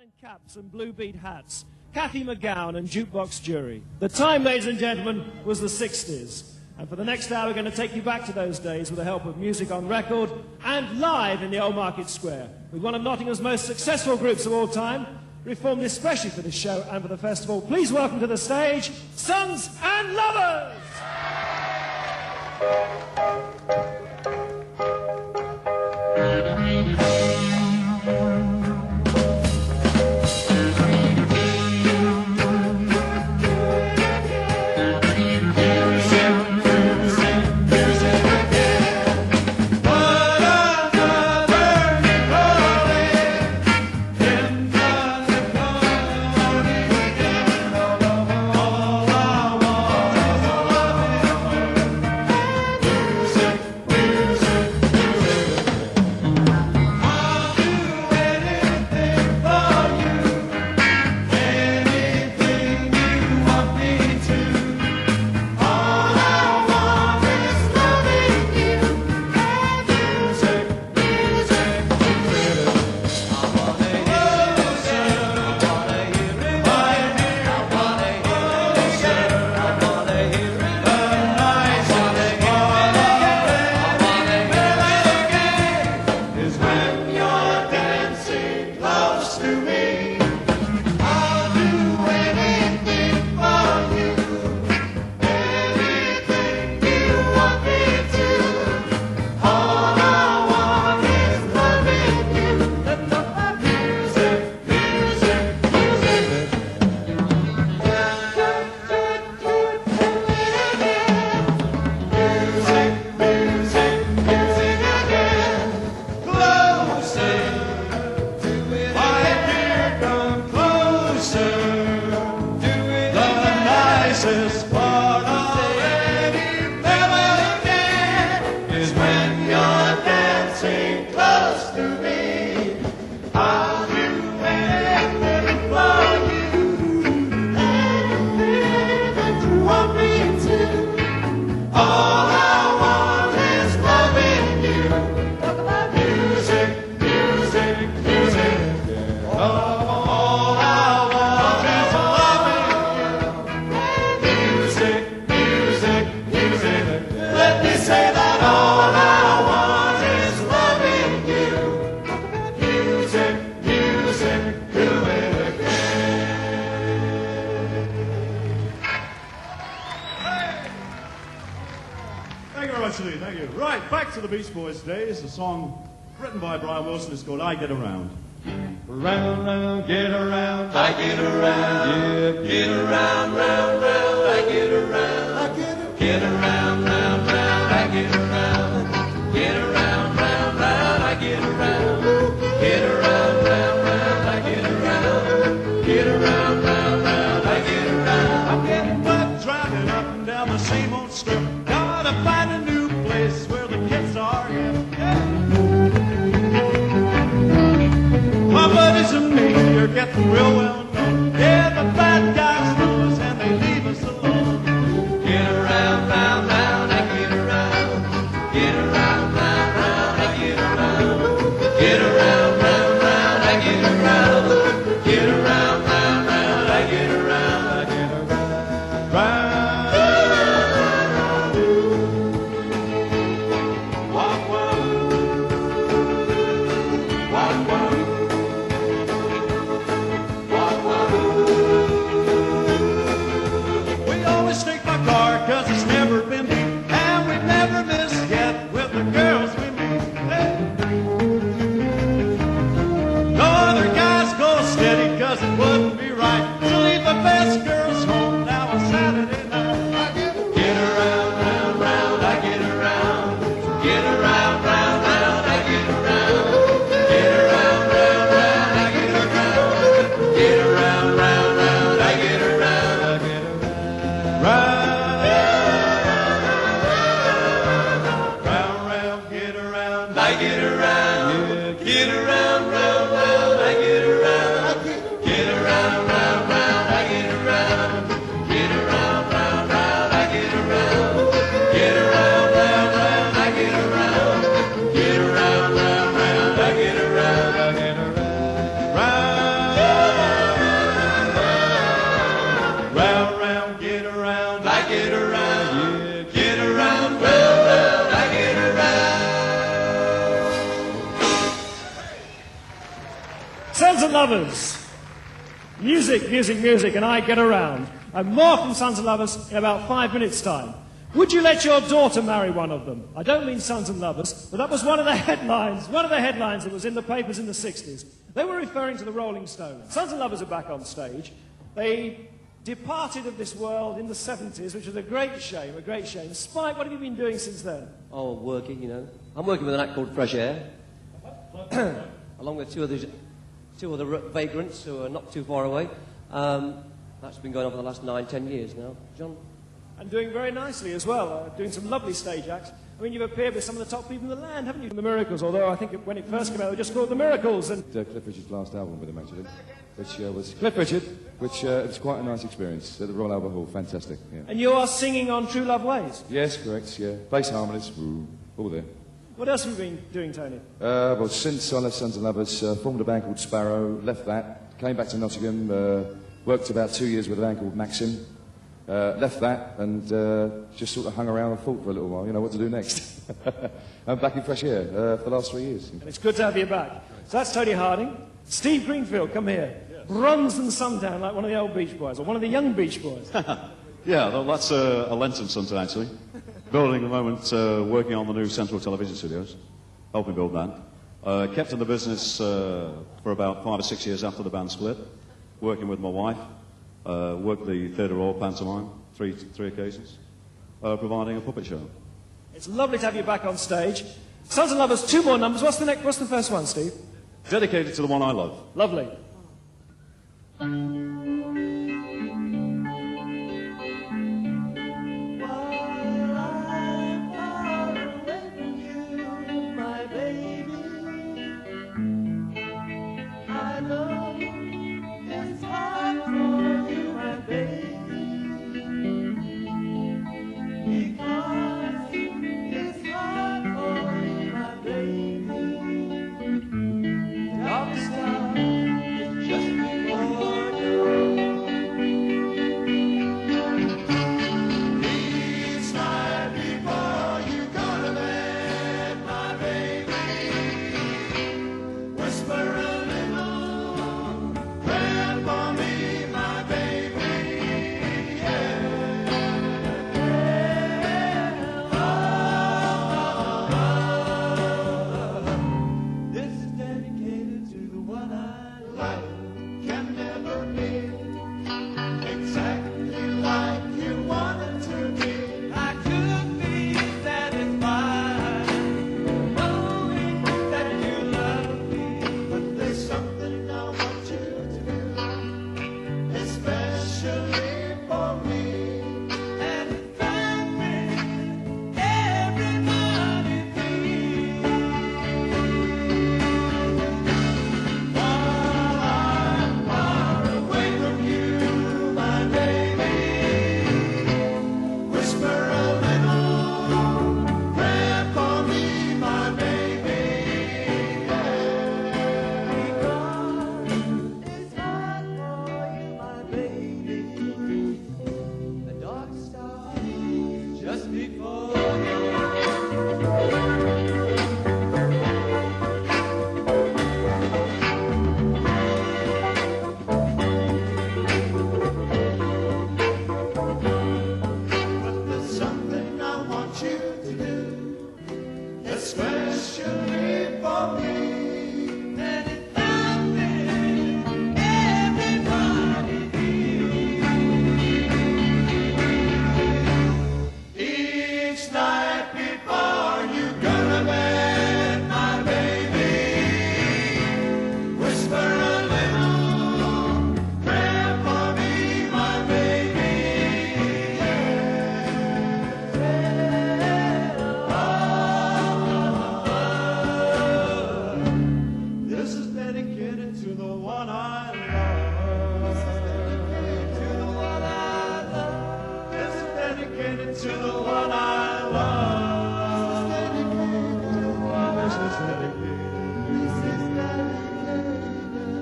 And caps and blue bead hats, Kathy McGowan and jukebox jury. The time, ladies and gentlemen, was the 60s. And for the next hour, we're going to take you back to those days with the help of music on record and live in the Old Market Square with one of Nottingham's most successful groups of all time, reformed especially for this show and for the festival. Please welcome to the stage, Sons and Lovers! Thank you. Right, back to the Beach Boys days. A song written by Brian Wilson is called I Get Around. Round, round, get around. I get around. Get around, round, round. I get around. I get around, round, round. I get around. Get around, round, round. I get around. Get around, round, round. I get around. Get around, round, round. I get around. I'm getting butt driving up and down the same old strip. Gotta find a new place where the kids are hip. Yeah. My buddies and me are getting real well known. Yeah, the bad guys know us and they leave us alone. Get around, round, round, I get around. Get around, round, round, I get around. Get around, round, round, I get around. Get around, round, round, I get around. I get around, round. Cause it's never been beat, and we've never missed yet with the girls we meet. Hey. No other guys go Sons and Lovers. Music, music, music, and I get around. And more from Sons and Lovers in about 5 minutes' time. Would you let your daughter marry one of them? I don't mean Sons and Lovers, but that was one of the headlines that was in the papers in the 60s. They were referring to the Rolling Stones. Sons and Lovers are back on stage. They departed of this world in the 70s, which was a great shame, a great shame. Spike, what have you been doing since then? Oh, working, you know. I'm working with an act called Fresh Air, along with two other vagrants who are not too far away. That's been going on for the last 9-10 years now. John? And doing very nicely as well, doing some lovely stage acts. I mean, you've appeared with some of the top people in the land, haven't you? The Miracles, although I think when it first came out, they just called The Miracles. And Cliff Richard's last album with him, actually, which was Cliff Richard, which it was quite a nice experience at the Royal Albert Hall. Fantastic, yeah. And you are singing on True Love Ways? Yes, correct, yeah. Bass harmonies, all there. What else have you been doing, Tony? Well, since I left Sons and Lovers, formed a band called Sparrow, left that, came back to Nottingham, worked about 2 years with a band called Maxim, left that and just sort of hung around and thought for a little while, you know, what to do next. I'm back in Fresh Air for the last 3 years. And it's good to have you back. So that's Tony Harding. Steve Greenfield, come here. Yes. Bronzed and sundown like one of the old Beach Boys, or one of the young Beach Boys. Yeah, well, that's a Lenton sunset, actually. Building at the moment, working on the new Central Television Studios, helping build that. Kept in the business for about 5 or 6 years after the band split, working with my wife. Worked the Theatre Royal pantomime, three occasions, providing a puppet show. It's lovely to have you back on stage. Sons and Lovers, 2 more numbers. What's the first one, Steve? Dedicated to the one I love. Lovely. To the